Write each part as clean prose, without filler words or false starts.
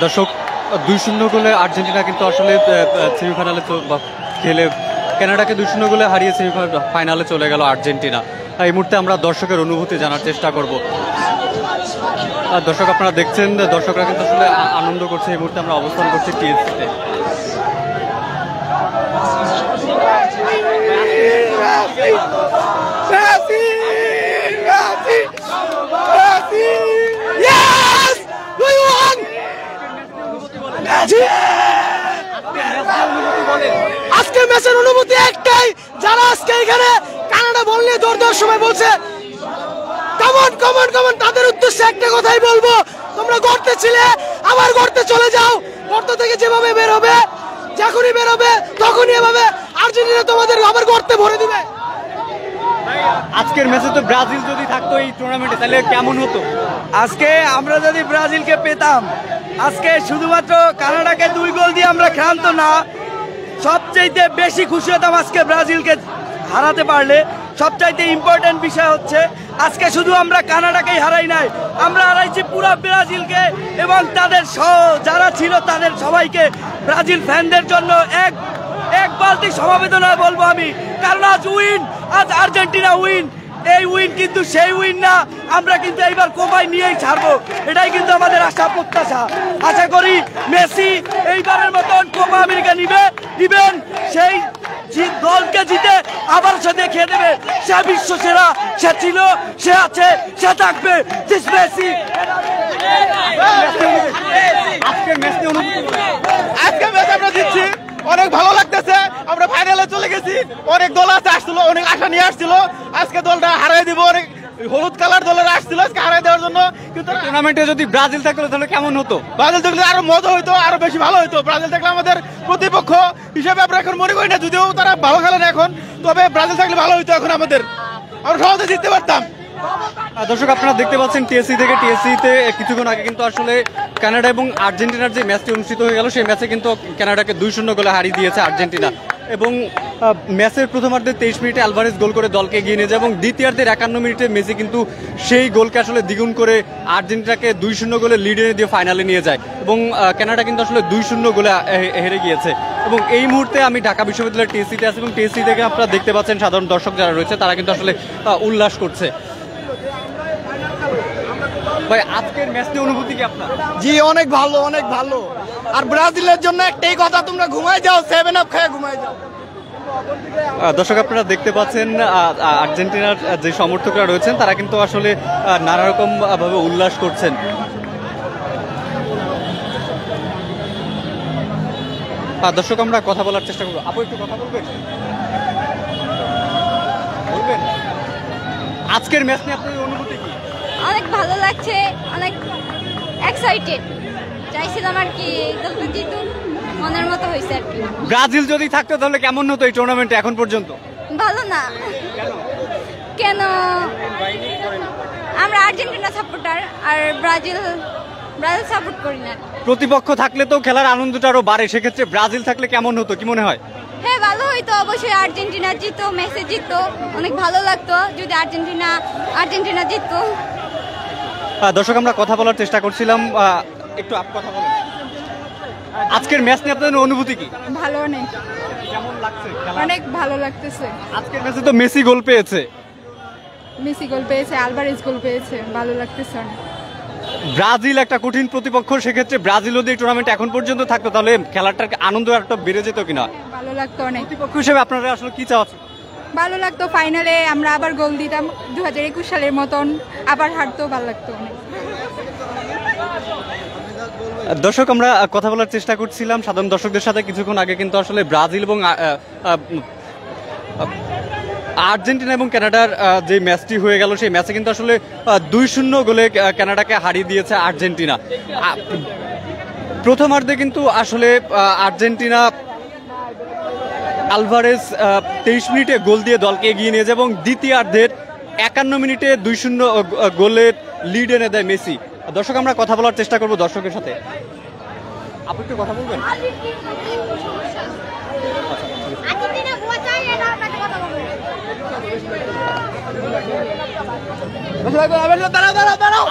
দর্শক 2-0 গোলে আর্জেন্টিনা কিন্তু আসলে সেমিফাইনালে খেলে কানাডাকে 2-0 গোলে হারিয়ে সেমিফাইনালে চলে গেল আর্জেন্টিনা। এই মুহূর্তে আমরা দর্শকের অনুভূতি জানার চেষ্টা করব। দর্শক আপনারা দেখছেন, দর্শকরা কিন্তু আসলে আনন্দ করছে। এই মুহূর্তে আমরা অবস্থান করছি টিএসসিতে। আজকে ম্যাচের অনুভূতি একটাই, যারা আজকে এখানে কানাডা বল নিয়ে দৌড় দেওয়ার সময় বলছে কমন কমন কমন, তাদের উদ্দেশ্যে একটা কথাই বলবো, তোমরা গর্তে ছিলে আবার গর্তে চলে যাও। গর্ত থেকে যেভাবে বের হবে, যখনই বের হবে তখনই এভাবে আর্জেন্টিনা তোমাদের আবার গর্তে ভরে দিবে। আজকের ম্যাচে তো ব্রাজিল যদি থাকতো এই টুর্নামেন্টে তাহলে কেমন হতো? আজকে আমরা যদি ব্রাজিলকে পেতাম, আজকে শুধুমাত্র কানাডাকে 2 গোল দিয়ে আমরা ক্ষান্ত না, সবচাইতে বেশি খুশি হতাম আজকে ব্রাজিলকে হারাতে পারলে। সবচাইতে ইম্পর্টেন্ট বিষয় হচ্ছে আজকে শুধু আমরা কানাডাকেই হারাই নাই, আমরা হারাইছি পুরো ব্রাজিলকে এবং তাদের যারা ছিল তাদের সবাইকে। ব্রাজিল ফ্যানদের জন্য এক বালতি সমবেদনা বলবো আমি, কারণ আজ আর্জেন্টিনা উইন। এই উইন কিন্তু সেই উইন না, আমরা কিন্তু এইবার কোপাই নিয়েই ছাড়বো, এটাই কিন্তু আমাদের আশা প্রত্যাশা। আশা করি মেসি এইবারের মতন কোপা আমেরিকা নিবেন, সেই দলকে জিতে আবার সে দেখিয়ে দেবে সে বিশ্ব সেরা, সে ছিল, সে আছে, সে থাকবে। মেসি আজকে ম্যাচ আমরা জিতছি, অনেক ভালো লাগতেছে। আমরা ফাইনালে চলে গেছি, অনেক দল আছে আসছিল, অনেক আশা নিয়ে আসছিল, আজকে দলটা হারাই দিব। অনেক হলুদ কালার দলের আসছিল আজকে হারাই দেওয়ার জন্য, কিন্তু টুর্নামেন্টে যদি ব্রাজিল থাকতো তাহলে কেমন হতো? ব্রাজিল থাকলে আরো মজা হইতো, আরো বেশি ভালো হইতো। ব্রাজিল থাকলে আমাদের প্রতিপক্ষ হিসেবে আমরা এখন মনে করি না, যদিও তারা ভালো খেলে না এখন, তবে ব্রাজিল থাকলে ভালো হইতো। এখন আমরা সহজে জিততে পারতাম। দর্শক আপনারা দেখতে পাচ্ছেন টিএসসিতে কিছুক্ষণ আগে কিন্তু আসলে কানাডা এবং আর্জেন্টিনার যে ম্যাচটি অনুষ্ঠিত হয়ে গেল, সেই ম্যাচে কিন্তু কানাডাকে 2-0 গোলে হারিয়ে দিয়েছে আর্জেন্টিনা। এবং ম্যাচের প্রথমার্ধে 23 মিনিটে আলভারেজ গোল করে দলকে এগিয়ে নিয়ে যায় এবং দ্বিতীয়ার্ধের 51 মিনিটে মেসি কিন্তু সেই গোলকে আসলে দ্বিগুণ করে আর্জেন্টিনাকে 2-0 গোলে লিড এনে দিয়ে ফাইনালে নিয়ে যায় এবং কানাডা কিন্তু আসলে 2-0 গোলে হেরে গিয়েছে। এবং এই মুহূর্তে আমি ঢাকা বিশ্ববিদ্যালয়ের টিএসসিতে আছি এবং টিএসসি থেকে আপনারা দেখতে পাচ্ছেন সাধারণ দর্শক যারা রয়েছে তারা কিন্তু আসলে উল্লাস করছে। ভাই, আজকের ম্যাচ নিয়ে অনুভূতি কি আপনার? জি, অনেক ভালো, অনেক ভালো। আর ব্রাজিলের জন্য একটাই কথা, তোমরা ঘুমাই যাও, 7 আপ খেয়ে ঘুমাই যাও। দর্শক আপনারা দেখতে পাচ্ছেন আর্জেন্টিনার যে সমর্থকরা রয়েছেন তারা কিন্তু আসলে নানা রকম ভাবে উল্লাস করছেন। দর্শক আমরা কথা বলার চেষ্টা করবো। আপু একটু কথা বলবেন? আজকের ম্যাচ নিয়ে আপনার অনুভূতি কি? অনেক ভালো লাগছে, অনেক এক্সাইটেড। চাইছিলাম আর কি দলটা জিতুক, মনের মতো হয়েছে আর কি। ব্রাজিল যদি থাকতো তাহলে কেমন হতো এই টুর্নামেন্টে এখন পর্যন্ত? ভালো না। কেন? আমরা আর্জেন্টিনা সাপোর্টার, আর ব্রাজিল সাপোর্ট করি না। প্রতিপক্ষ থাকলে তো খেলার আনন্দটা আরো বাড়ে, সেক্ষেত্রে ব্রাজিল থাকলে কেমন হতো কি মনে হয়? হ্যাঁ, ভালো হইতো অবশ্যই। আর্জেন্টিনা জিততো, মেসি জিততো, অনেক ভালো লাগতো যদি আর্জেন্টিনা জিততো। দর্শক আমরা কথা বলার চেষ্টা করছিলাম, একটু কথা বলুন। আজকের ম্যাচ নিয়ে আপনাদের অনুভূতি কি? ভালো, অনেক কেমন লাগছে? অনেক ভালো লাগতেছে। আজকের ম্যাচে তো মেসি গোল পেয়েছে, আলভারেজ গোল পেয়েছে, ভালো লাগতেছে অনেক। ব্রাজিল একটা কঠিন প্রতিপক্ষ, সেক্ষেত্রে ব্রাজিল যদি এই টুর্নামেন্ট এখন পর্যন্ত থাকতো তাহলে খেলাটার আনন্দ একটা বেড়ে যেত কিনা? ভালো লাগতো অনেক। প্রতিপক্ষ হিসেবে আপনারা আসলে কি চাচ্ছেন? ভালো লাগতো ফাইনালে আমরা আবার গোল দিতাম 2021 সালের মতন, আবার হারতো, ভালো লাগতো অনেক। দর্শক আমরা কথা বলার চেষ্টা করছিলাম সাধারণ দর্শকদের সাথে কিছুক্ষণ আগে কিন্তু আসলে ব্রাজিল এবং আর্জেন্টিনা এবং কানাডার যে ম্যাচটি হয়ে গেল সেই ম্যাচে কিন্তু আসলে 2-0 গোলে কানাডাকে হারিয়ে দিয়েছে আর্জেন্টিনা। প্রথমার্ধে কিন্তু আসলে আর্জেন্টিনা আলভারেজ 23 মিনিটে গোল দিয়ে দলকে এগিয়ে নিয়ে যায় এবং দ্বিতীয়ার্ধের 51 মিনিটে 2-0 গোলের লিড এনে দেয় মেসি। দর্শক আমরা কথা বলার চেষ্টা করব দর্শকের সাথে। আপনি একটু কথা বলবেন?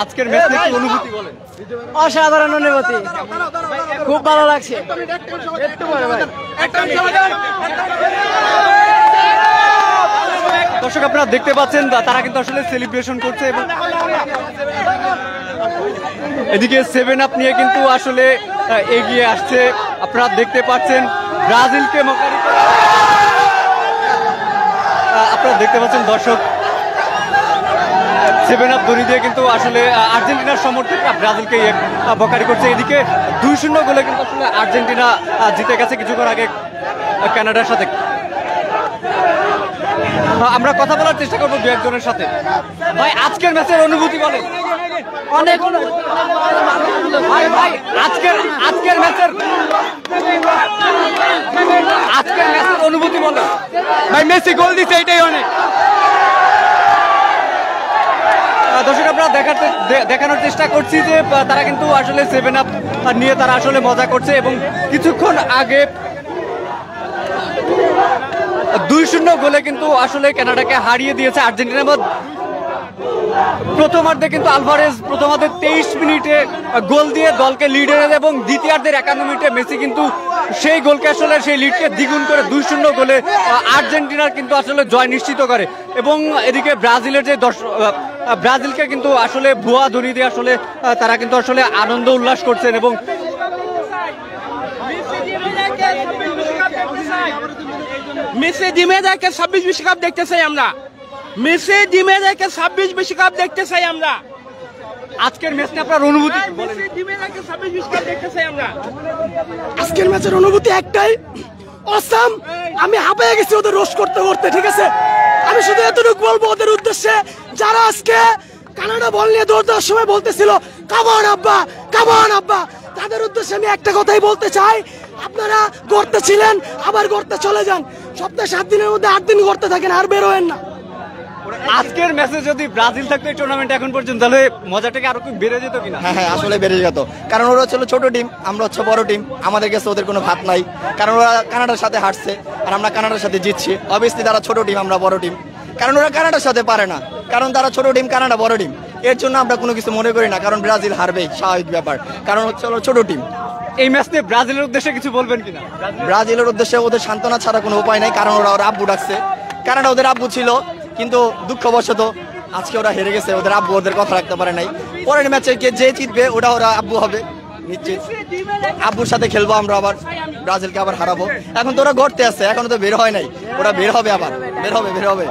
আজকের ম্যাচ নিয়ে কি অনুভূতি বলেন? অসাধারণ অনুভূতি, খুব ভালো লাগছে। দর্শক আপনারা দেখতে পাচ্ছেন তারা কিন্তু আসলে সেলিব্রেশন করছে এবং এদিকে 7 আপ নিয়ে কিন্তু আসলে এগিয়ে আসছে। আপনারা দেখতে পাচ্ছেন ব্রাজিলকে মোকাবিলা করে আপনারা দেখতে পাচ্ছেন দর্শক 7 আপ দড়ি দিয়ে কিন্তু আসলে আর্জেন্টিনার সমর্থকরা ব্রাজিলকে বকারি করছে। এদিকে 2-0 গোলে কিন্তু আসলে আর্জেন্টিনা জিতে গেছে কিছুক্ষণ আগে কানাডার সাথে। আমরা কথা বলার চেষ্টা করবো দু একজনের সাথে। ভাই আজকের ম্যাচের অনুভূতি বলেন। অনেক ভাই আজকের ম্যাচের অনুভূতি বলেন। ভাই মেসি গোল দিচ্ছে, এটাই অনেক। দর্শক আমরা দেখানোর চেষ্টা করছি যে তারা কিন্তু আসলে 7 আপ নিয়ে তারা আসলে মজা করছে এবং কিছুক্ষণ আগে 2-0 গোলে কিন্তু আসলে কানাডাকে হারিয়ে দিয়েছে আর্জেন্টিনা। প্রথমার্ধে কিন্তু আলভারেজ প্রথমার্ধে 23 মিনিটে গোল দিয়ে দলকে লিড এনে দেয় এবং দ্বিতীয়ার্ধের 51 মিনিটে মেসি কিন্তু সেই গোলকে আসলে সেই লিডকে দ্বিগুণ করে 2-0 গোলে আর্জেন্টিনার কিন্তু আসলে জয় নিশ্চিত করে। এবং এদিকে ব্রাজিলের যে ব্রাজিলকে কিন্তু আসলে ভুয়া ধ্বনি দিয়ে আসলে তারা কিন্তু আসলে আনন্দ উল্লাস করছেন এবং মেসি ডিমে দেখে 26 বিশ্বকাপ দেখতে চাই আমরা। মেসি ডিমে দেখে 26 বিশ্বকাপ দেখতে চাই আমরা। আজকের ম্যাচ নিয়ে আপনার অনুভূতি বলেন। আজকের ম্যাচের অনুভূতি একটাই, অসাম। আমি হাঁপিয়ে গেছি ওদের রোস্ট করতে করতে, ঠিক আছে। আমি শুধু এতটুকু বলবো ওদের উদ্দেশ্যে, যারা আজকে কানাডা বল নিয়ে দৌড় দেওয়ার সময় বলতেছিল কামান আব্বা কামান আব্বা, তাদের উদ্দেশ্যে আমি একটা কথাই বলতে চাই, আপনারা গড়তে ছিলেন আবার গড়তে চলে যান। সপ্তাহে 7 দিনের মধ্যে 8 দিন গড়তে থাকেন, আর বের হয়েন না। আজকের ম্যাচে যদি ব্রাজিল থাকতো এই টুর্নামেন্ট এখন পর্যন্ত, তাহলে মজাটাকে আরো বেড়ে যেত কিনা? হ্যাঁ আসলে বেড়ে যেত, কারণ ওরা ছিল ছোট টিম, আমরা হচ্ছে বড় টিম, আমাদের কাছে ওদের কোনো ভাত নাই। কারণ ওরা কানাডার সাথে হারছে আর আমরা কানাডার সাথে জিতছি। অবভিয়াসলি তারা ছোট টিম, আমরা বড় টিম, কারণ ওরা কানাডার সাথে পারে না, কারণ তারা ছোট টিম, কানাডা বড় টিম। এর জন্য আমরা কোনো কিছু মনে করি না, কারণ ব্রাজিল হারবেই, স্বাভাবিক ব্যাপার, কারণ হচ্ছে ওরা ছোট টিম। এই ম্যাচ নিয়ে ব্রাজিলের উদ্দেশ্যে কিছু বলবেন কিনা? ব্রাজিলের উদ্দেশ্যে ওদের সান্ত্বনা ছাড়া কোনো উপায় নাই, কারণ ওরা আব্বু ডাকছে। কানাডা ওদের আব্বু ছিল, কিন্তু দুঃখবশত আজকে ওরা হেরে গেছে, ওদের আব্বু ওদের কথা রাখতে পারে নাই। পরের ম্যাচে যে জিতবে ওরা আব্বু হবে নিশ্চিত। আব্বুর সাথে খেলবো আমরা, আবার ব্রাজিলকে আবার হারাবো। এখন তো ওরা গড়তে আসছে, এখনো তো বের হয় নাই, ওরা বের হবে, আবার বের হবে।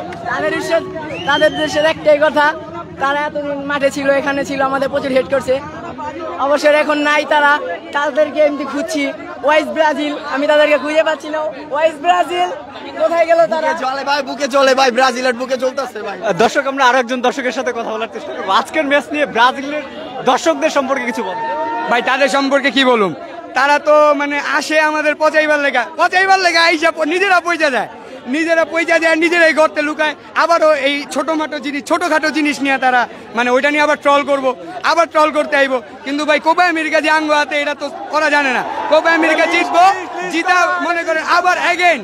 তাদের দেশের একটাই কথা, তারা এতদিন মাঠে ছিল, এখানে ছিল, আমাদের প্রচুর হেড করছে। অবশ্যই এখন নাই, তাদেরকে এমনি খুঁজছি। ওয়াইস ব্রাজিল, আমি তাদেরকে খুঁজে পাচ্ছি না। ওয়াইস ব্রাজিল কোথায় গেল? তারা চলে ভাই, বুকে চলে ভাই, ব্রাজিলের বুকে চলতেছে ভাই। দর্শক আমরা আরো একজন দর্শকের সাথে কথা বলার চেষ্টা করবো। আজকের ম্যাচ নিয়ে ব্রাজিলের দর্শকদের সম্পর্কে কিছু বলুন। ভাই তাদের সম্পর্কে কি বলুম, তারা তো মানে আসে আমাদের পচাইবার লেগা আইসা নিজেরা পয়সা দেয়, নিজেরাই গর্তে লুকায়। আবারও এই ছোটখাটো জিনিস নিয়ে তারা মানে ওইটা নিয়ে আবার ট্রল করতে আইবো। কিন্তু ভাই কোপা আমেরিকা যে আঙ্গ হাতে, এটা তো করা জানে না। কোপা আমেরিকা জিতা মনে করেন আবার এগেইন।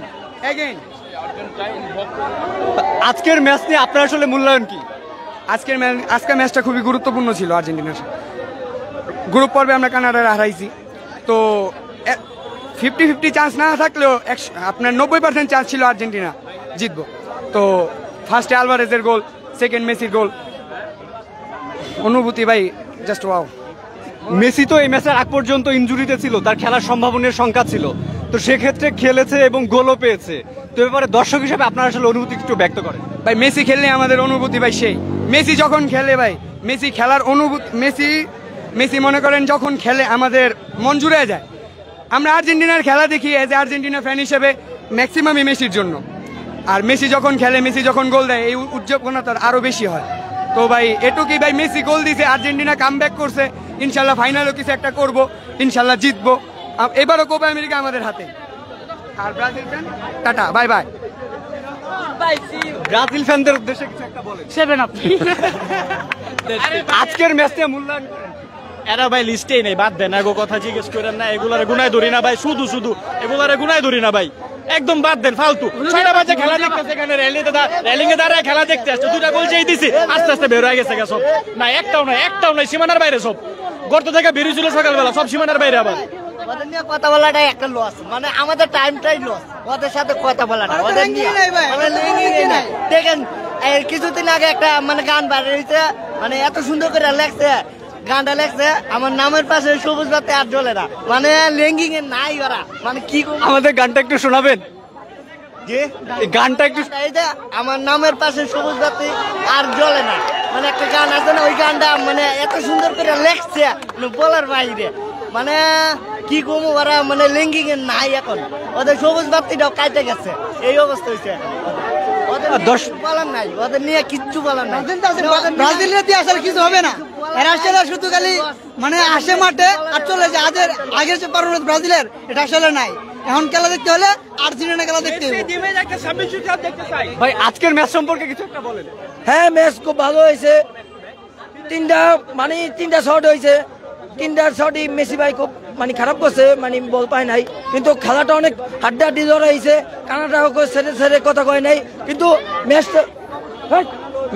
আজকের ম্যাচ নিয়ে আপনার আসলে মূল্যায়ন কি? আজকের ম্যাচটা খুবই গুরুত্বপূর্ণ ছিল আর্জেন্টিনার। গ্রুপ পর্বে আমরা কানাডার হারাইছি, তো 50-50 চান্স না থাকলেও আপনার 90% চান্স ছিল আর্জেন্টিনা জিতবো। তো ফার্স্টে আলভারেজের গোল, সেকেন্ড মেসির গোল, অনুভূতি ভাই জাস্ট ওয়াও। মেসি তো এই ম্যাচের আগ পর্যন্ত ইনজুরিতে ছিল, তার খেলার সম্ভাবনার সংখ্যা ছিল, তো সেক্ষেত্রে খেলেছে এবং গোলও পেয়েছে। তো এবারে দর্শক হিসেবে আপনার আসলে অনুভূতি একটু ব্যক্ত করেন। ভাই মেসি খেললে আমাদের অনুভূতি ভাই সেই, মেসি যখন খেলে ভাই, মেসি খেলার অনুভূতি, মেসি মনে করেন যখন খেলে আমাদের মন জুড়ে যায়। আমরা আর্জেন্টিনার খেলা দেখি এজ এ আর্জেন্টিনা ফ্যান হিসেবে ম্যাক্সিমামই মেসির জন্য। আর মেসি যখন খেলে, মেসি যখন গোল দেয়, এই উদযাপনতা আরো বেশি হয়। তো ভাই এটুকুই ভাই, মেসি গোল দিছে, আর্জেন্টিনা কামব্যাক করছে, ইনশাল্লাহ ফাইনালও কিছু একটা করব, ইনশাল্লাহ জিতবো। এবারও কোপা আমেরিকা আমাদের হাতে। আর Brazil fan tata, bye bye. Brazil ফ্যানদের উদ্দেশ্যে কিছু একটা বলেন। 7 আপ। আজকের ম্যাচে মূল্যায়ন করেন। এরা ভাই লিস্টেই নেই, বাদ দেন, এগো কথা জিজ্ঞেস করেন না, এগুলারে গুনায় ধরি না ভাই, শুধু এগুলারে গুনায় ধরি না ভাই। একদম বাদ দেন ফালতু 6টা বাজে খেলা দেখতেছে এখানে রেলিং এ দাঁড়ায় খেলা দেখতে আসছে 2টা গোল যেই দিছি আস্তে আস্তে বের হয়ে গেছে সব না একটাও নাই সীমানার বাইরে সব গর্ত থেকে বেরিয়েছিল সকালবেলা সব সীমানার বাইরে আবার ওদের নিয়ে কথা বলাটাই একটা লস মানে আমাদের টাইমটাই লস ওদের সাথে কথা বলাটা ওদের নিয়ে দেখেন কিছুদিন আগে একটা মানে গান বার হয়েছে মানে এত সুন্দর করে লেখছে গানটা লেখছে আমার নামের পাশে সবুজ বাতি আর জ্বলে না মানে লেঙ্গিং এর নাই ওরা মানে কি আমাদের গানটা একটু শোনাবেন গানটা একটু এই যে আমার নামের পাশে সবুজ বাতি আর জ্বলে না মানে একটা গান আছে না ওই গানটা মানে এত সুন্দর করে লেখছে বলার বাইরে মানে কি কমো ওরা মানে লেঙ্গিং এর নাই এখন ওদের সবুজ বাতিটাও কাটে গেছে এই অবস্থা হয়েছে বলার নাই ওদের নিয়ে কিচ্ছু বলার নাই ব্রাজিলের দিয়ে আসলে কিছু হবে না এরা আসলে শুধু খালি মানে আসে মাঠে আর চলে যায় আগের যে পারফরমেন্স ব্রাজিলের এটা আসলে নাই এখন খেলা দেখতে হলে আর্জেন্টিনা খেলা দেখতে হবে ভাই আজকের ম্যাচ সম্পর্কে কিছু একটা বলেন হ্যাঁ ম্যাচ খুব ভালো হয়েছে তিনটা শট হয়েছে 3টা শটই মেসি ভাই খুব মানে খারাপ করছে মানে বল পায় নাই কিন্তু খেলাটা অনেক হাড্ডাহাড্ডি জোর হয়েছে কানাডাও ছেড়ে কথা কয় নাই কিন্তু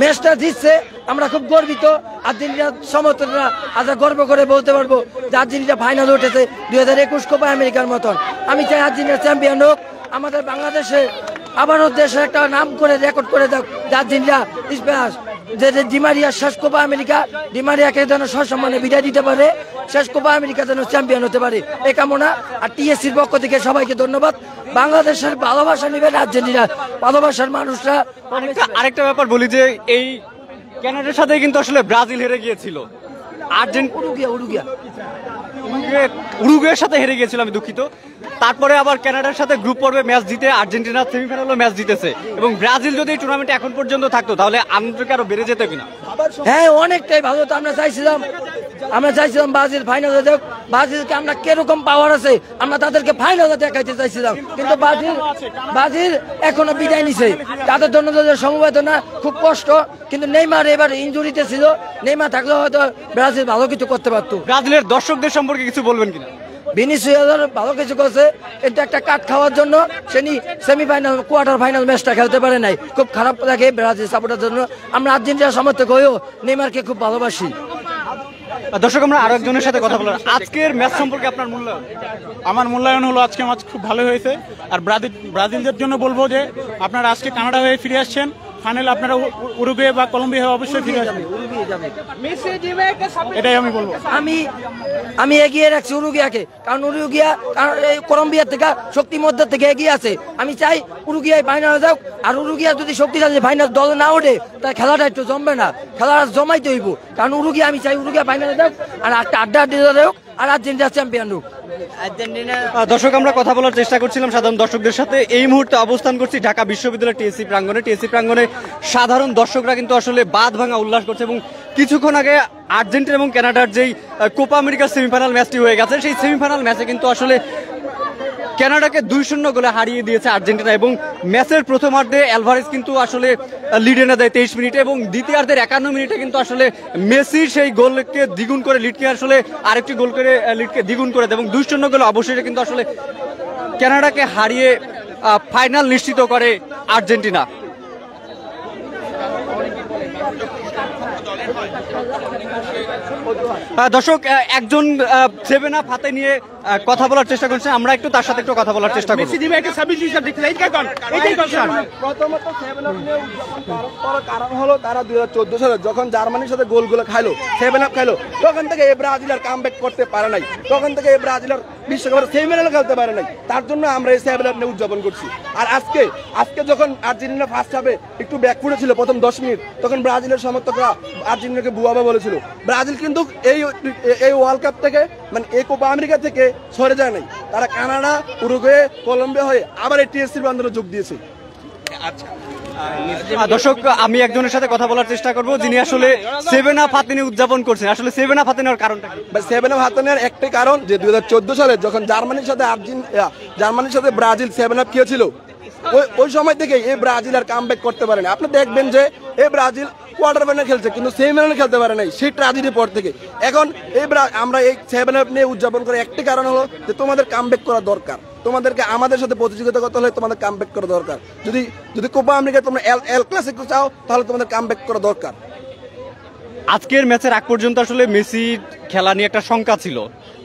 ম্যাচটা জিতছে আমরা খুব গর্বিত আর্জেন্টিনার সমর্থকরা আজ গর্ব করে বলতে পারবো যে আর্জেন্টিনা ফাইনাল উঠেছে 2021 কোপা আমেরিকার মতন আমি চাই আর্জেন্টিনা চ্যাম্পিয়ন হোক আমাদের বাংলাদেশে আবারও দেশে একটা নাম করে রেকর্ড করে দেখ যে আর্জেন্টিনা ইতিহাস যে ডিমারিয়া শেষ কোপা আমেরিকা ডিমারিয়াকে যেন সসম্মানে বিদায় দিতে পারে শেষ কোপা আমেরিকা যেন চ্যাম্পিয়ন হতে পারে এই কামনা আর টিএসসির পক্ষ থেকে সবাইকে ধন্যবাদ বাংলাদেশের ভালোবাসা নেবেন আর্জেন্টিনা ভালোবাসার মানুষরা আরেকটা ব্যাপার বলি যে এই কানাডার সাথে কিন্তু আসলে ব্রাজিল হেরে গিয়েছিল উরুগুয়ের সাথে হেরে গিয়েছিল আমি দুঃখিত তারপরে আবার কানাডার সাথে গ্রুপ পর্বে ম্যাচ জিতে আর্জেন্টিনা সেমিফাইনালও ম্যাচ জিতেছে এবং ব্রাজিল যদি এই টুর্নামেন্টে এখন পর্যন্ত থাকতো তাহলে আনন্দকে আরো বেড়ে যেত কিনা হ্যাঁ অনেকটাই ভালো তো আমরা চাইছিলাম ব্রাজিল ফাইনালে যাক ব্রাজিলকে আমরা কিরকম পাওয়ার আছে আমরা তাদেরকে ফাইনালে দেখাইতে চাইছিলাম কিন্তু ব্রাজিল এখনো বিদায় নিছে তাদের জন্য সমবেদনা খুব কষ্ট কিন্তু নেইমার এবার ইনজুরিতে ছিল নেইমার থাকলে হয়তো ব্রাজিল ভালো কিছু করতে পারতো ব্রাজিলের দর্শকদের সম্পর্কে কিছু বলবেন কিনা ভিনিসিয়াস ভালো কিছু করছে এটা একটা কাট খাওয়ার জন্য সেমিফাইনাল কোয়ার্টার ফাইনাল ম্যাচটা খেলতে পারে নাই খুব খারাপ লাগে ব্রাজিল সাপোর্টার জন্য আমরা আর্জেন্টিনার সমর্থক হয়েও নেইমারকে খুব ভালোবাসি দর্শক আমরা আরো একজনের সাথে কথা বললাম আজকের ম্যাচ সম্পর্কে আপনার মূল্যায়ন আমার মূল্যায়ন হলো আজকে ম্যাচ খুব ভালো হয়েছে আর ব্রাজিলদের জন্য বলবো যে আপনারা আজকে কানাডা হয়ে ফিরে আসছেন ফাইনাল আপনারা উরুগুয়ে বা কলম্বিয়া হয়ে অবশ্যই ফিরে আসবেন এটাই আমি বলবো আমি এগিয়ে রাখছি উরুগুয়াকে কারণ কলম্বিয়া থেকে শক্তি মধ্য থেকে এগিয়ে আছে আমি চাই উরুগুয়ায় ফাইনালে যাক আর উরুগুয়া যদি শক্তিশালী ফাইনাল দল না ওঠে তাহলে খেলাটা একটু জমবে না খেলাটা জমাইতে হইব কারণ উরুগুয়া আমি চাই উরুগুয়া ফাইনালে যাক আর একটা আড্ডা হোক আর আর্জেন্টিনা চ্যাম্পিয়ন হোক দর্শক আমরা কথা বলার চেষ্টা করছিলাম সাধারণ দর্শকদের সাথে এই মুহূর্তে অবস্থান করছি ঢাকা বিশ্ববিদ্যালয় টিএসসি প্রাঙ্গণে সাধারণ দর্শকরা কিন্তু আসলে বাঁধ ভাঙা উল্লাস করছে এবং কিছুক্ষণ আগে আর্জেন্টিনা এবং কানাডার যেই কোপা আমেরিকার সেমিফাইনাল ম্যাচটি হয়ে গেছে সেই সেমিফাইনাল ম্যাচে কিন্তু আসলে কানাডাকে 2-0 গোলে হারিয়ে দিয়েছে আর্জেন্টিনা এবং ম্যাচের প্রথমার্ধে অ্যালভারেজ কিন্তু আসলে লিড এনে দেয় 23 মিনিটে এবং দ্বিতীয়ার্ধের 51 মিনিটে কিন্তু আসলে মেসি সেই গোলকে দ্বিগুণ করে লিডকে আসলে আরেকটি গোল করে লিডকে দ্বিগুণ করে দেয় এবং 2-0 গোলে অবশেষে কিন্তু আসলে কানাডাকে হারিয়ে ফাইনাল নিশ্চিত করে আর্জেন্টিনা দর্শক একজন 7 হাতে নিয়ে কথা বলার চেষ্টা করছে আমরা একটু তার সাথে একটু কথা বলার চেষ্টা করব প্রথমত কারণ হলো তারা 2014 সালে যখন জার্মানির সাথে গোলগুলো খাইলো 7 আপ খাইলো তখন থেকে এই ব্রাজিল আর কামব্যাক করতে পারে নাই তখন থেকে এই ব্রাজিল আর বিশ্বকাপের সেমিফাইনালে খেলতে পারে নাই তার জন্য আমরা এই 7 আপ নিয়ে উদযাপন করছি আর আজকে যখন আর্জেন্টিনা ফার্স্ট হাফে একটু ব্যাকফুটে ছিল প্রথম 10 মিনিট তখন ব্রাজিলের সমর্থকরা আর্জেন্টিনাকে বুয়াবা বলেছিল ব্রাজিল কিন্তু এই ওয়ার্ল্ড কাপ থেকে মানে এই কোপা আমেরিকা থেকে সরে যায় নাই তারা কানাডা উরুগুয়ে কলম্বিয়া হয়ে আবার এই টিএসসির আন্দোলনে যোগ দিয়েছে দর্শক আমি একজনের সাথে কথা বলার চেষ্টা করব যিনি আসলে 7 আপ হাতে নিয়ে উদযাপন করছেন আসলে 7 আপ হাতে নেওয়ার কারণটা কি 7 আপ হাতে নেওয়ার একটাই কারণ যে 2014 সালে যখন জার্মানির সাথে ব্রাজিল 7 আপ খেয়েছিল ওই সময় থেকে এই ব্রাজিল আর কামব্যাক করতে পারে না। আপনি দেখবেন যে এই ব্রাজিল কোয়ার্টার ফাইনাল খেলছে কিন্তু সেমিফাইনাল খেলতে পারে নাই সেই ট্র্যাজেডির পর থেকে। এখন আমরা এই 7 নিয়ে উদযাপন করে একটি কারণ হলো যে তোমাদের কামব্যাক করা দরকার, তোমাদেরকে আমাদের সাথে প্রতিযোগিতা করতে হলে তোমাদের কামব্যাক করা দরকার। যদি কোপা আমেরিকা তোমরা এল ক্লাসিকো চাও তাহলে তোমাদের কামব্যাক করা দরকার। আজকের ম্যাচের আগ পর্যন্ত আসলে মেসির খেলা নিয়ে একটা শঙ্কা ছিল,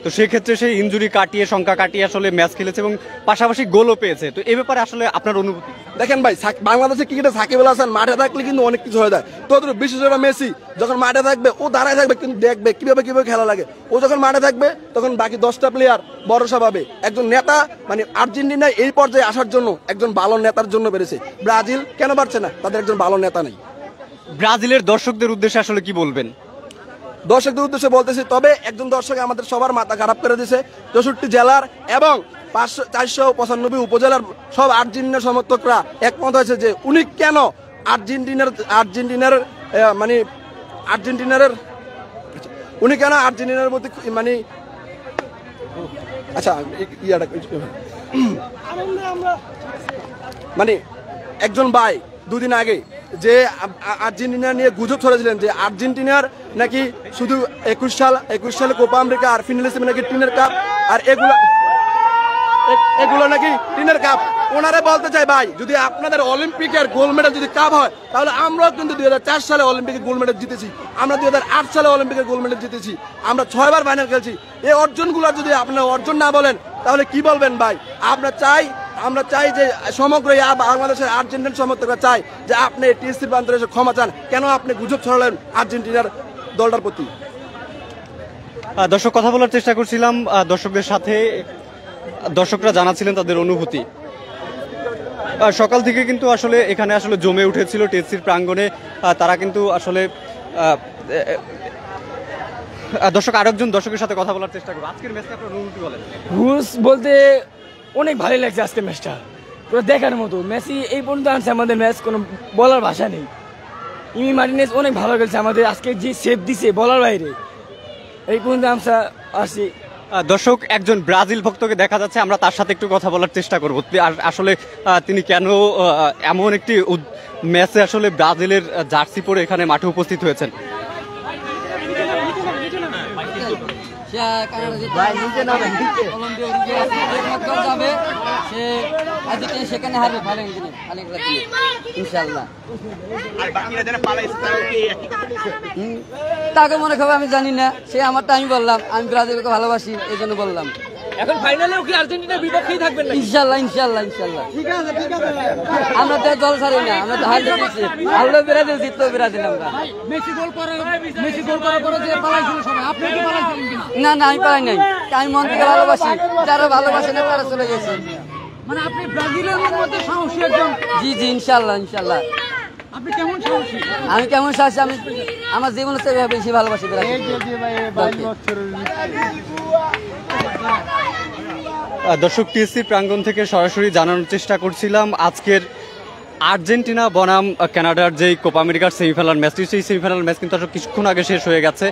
তো সেক্ষেত্রে সেই ইনজুরি কাটিয়ে শঙ্কা কাটিয়ে আসলে ম্যাচ খেলেছে এবং পাশাপাশি গোলও পেয়েছে। তো এই ব্যাপারে আসলে আপনার অনুভূতি? দেখেন ভাই, বাংলাদেশের ক্রিকেটে সাকিব আল হাসান মাঠে থাকলে কিন্তু অনেক কিছু হয়ে যায়। তো বিশেষ করে মেসি যখন মাঠে থাকবে ও দাঁড়ায় থাকবে কিন্তু দেখবে কিভাবে খেলা লাগে। ও যখন মাঠে থাকবে তখন বাকি 10টা প্লেয়ার ভরসা পাবে। একজন নেতা মানে আর্জেন্টিনায় এই পর্যায়ে আসার জন্য একজন ভালো নেতার জন্য বেড়েছে। ব্রাজিল কেন পারছে না? তাদের একজন ভালো নেতা নেই। ব্রাজিলের দর্শকদের উদ্দেশ্যে আসলে কি বলবেন? দর্শকদের উদ্দেশ্যে বলতেছি, তবে একজন দর্শক আমাদের সবার মাথা খারাপ করে দিয়েছে। 64 জেলার এবং 495 উপজেলার সব আর্জেন্টিনার সমর্থকরা একমত হয়েছে যে উনি কেন আর্জেন্টিনার প্রতি মানে আচ্ছা মানে একজন ভাই দুদিন আগে যে আর্জেন্টিনা নিয়ে গুজব ছড়াছিলেন যে আর্জেন্টিনার নাকি শুধু 21 সালে কোপা আমেরিকা আর ফিনালিসিমে নাকি টিনের কাপ আর এগুলো নাকি টিনের কাপ। ওনারে বলতে চাই ভাই, যদি আপনাদের অলিম্পিকের গোল্ড মেডেল যদি কাপ হয় তাহলে আমরাও কিন্তু 2004 সালে অলিম্পিকের গোল্ড মেডেল জিতেছি, আমরা 2008 সালে অলিম্পিকের গোল্ড মেডেল জিতেছি, আমরা 6 বার ফাইনাল খেলছি। এই অর্জনগুলো যদি আপনারা অর্জন না বলেন তাহলে কি বলবেন ভাই? আমরা চাই যে সমগ্র বাংলাদেশের আর্জেন্টিনার সমর্থকরা চাই যে আপনি টিএসসি প্রান্তরে এসে ক্ষমা চান। কেন আপনি গুজব ছড়ালেন আর্জেন্টিনার দলটার প্রতি? দর্শক কথা বলার চেষ্টা করছিলাম দর্শকদের সাথে, দর্শকরা জানাচ্ছিলেন তাদের অনুভূতি। সকাল থেকে কিন্তু আসলে এখানে আসলে জমে উঠেছিল টিএসসির প্রাঙ্গণে। তারা কিন্তু আসলে দর্শক আরেকজন দর্শকের সাথে কথা বলার চেষ্টা করবো। আজকের ম্যাচটা আপনার অনুভূতি বলেন। রুশ বলতে অনেক ভালো লাগছে আজকের ম্যাচটা, পুরো দেখার মতো। মেসি এই পর্যন্ত আনছে আমাদের ম্যাচ, কোনো বলার ভাষা নেই। ইমি মার্টিনেজ অনেক ভালো খেলছে আমাদের, আজকে যে সেভ দিছে বলার বাইরে। এই পর্যন্ত আমরা আসি। দর্শক একজন ব্রাজিল ভক্তকে দেখা যাচ্ছে, আমরা তার সাথে একটু কথা বলার চেষ্টা করব। আসলে তিনি কেন এমন একটি ম্যাচে আসলে ব্রাজিলের জার্সি পরে এখানে মাঠে উপস্থিত হয়েছেন। সেখানে হারবে ভালো ইনশাল্লাহ। তাকে মনে খবর আমি জানি না, সে আমারটা আমি বললাম, আমি ব্রাজিলকে ভালোবাসি এই জন্য বললাম। এখন ফাইনালেও কি আর্জেন্টিনার বিপক্ষেই থাকবেন না? ইনশাল্লাহ ইনশাল্লাহ ইনশাল্লাহ। আমরা তো দল ছাড়ি না, আমরা তো হার জিতেছি। হারলো ব্রাজিল, জিতলো ব্রাজিল। আমরা মেসি গোল করার পরে যে পালাইছিল সবাই, আপনি কি পালাইছিলেন কিনা? না না, আমি পালাই নাই, আমি মন থেকে ভালোবাসি। যারা ভালোবাসে না তারা চলে গেছে। মানে আপনি ব্রাজিলের মধ্যে সাহসী একজন। জি জি ইনশাল্লাহ ইনশাল্লাহ। আপনি কেমন সাহসী? আমি কেমন সাহসী? আমি আমার জীবনে বেশি ভালোবাসি ব্রাজিল। দর্শক টিএসসি প্রাঙ্গণ থেকে সরাসরি জানানোর চেষ্টা করছিলাম আজকের আর্জেন্টিনা বনাম কানাডার যে কোপা আমেরিকার সেমিফাইনাল ম্যাচটি, সেই সেমিফাইনাল ম্যাচ কিন্তু আসলে কিছুক্ষণ আগে শেষ হয়ে গেছে।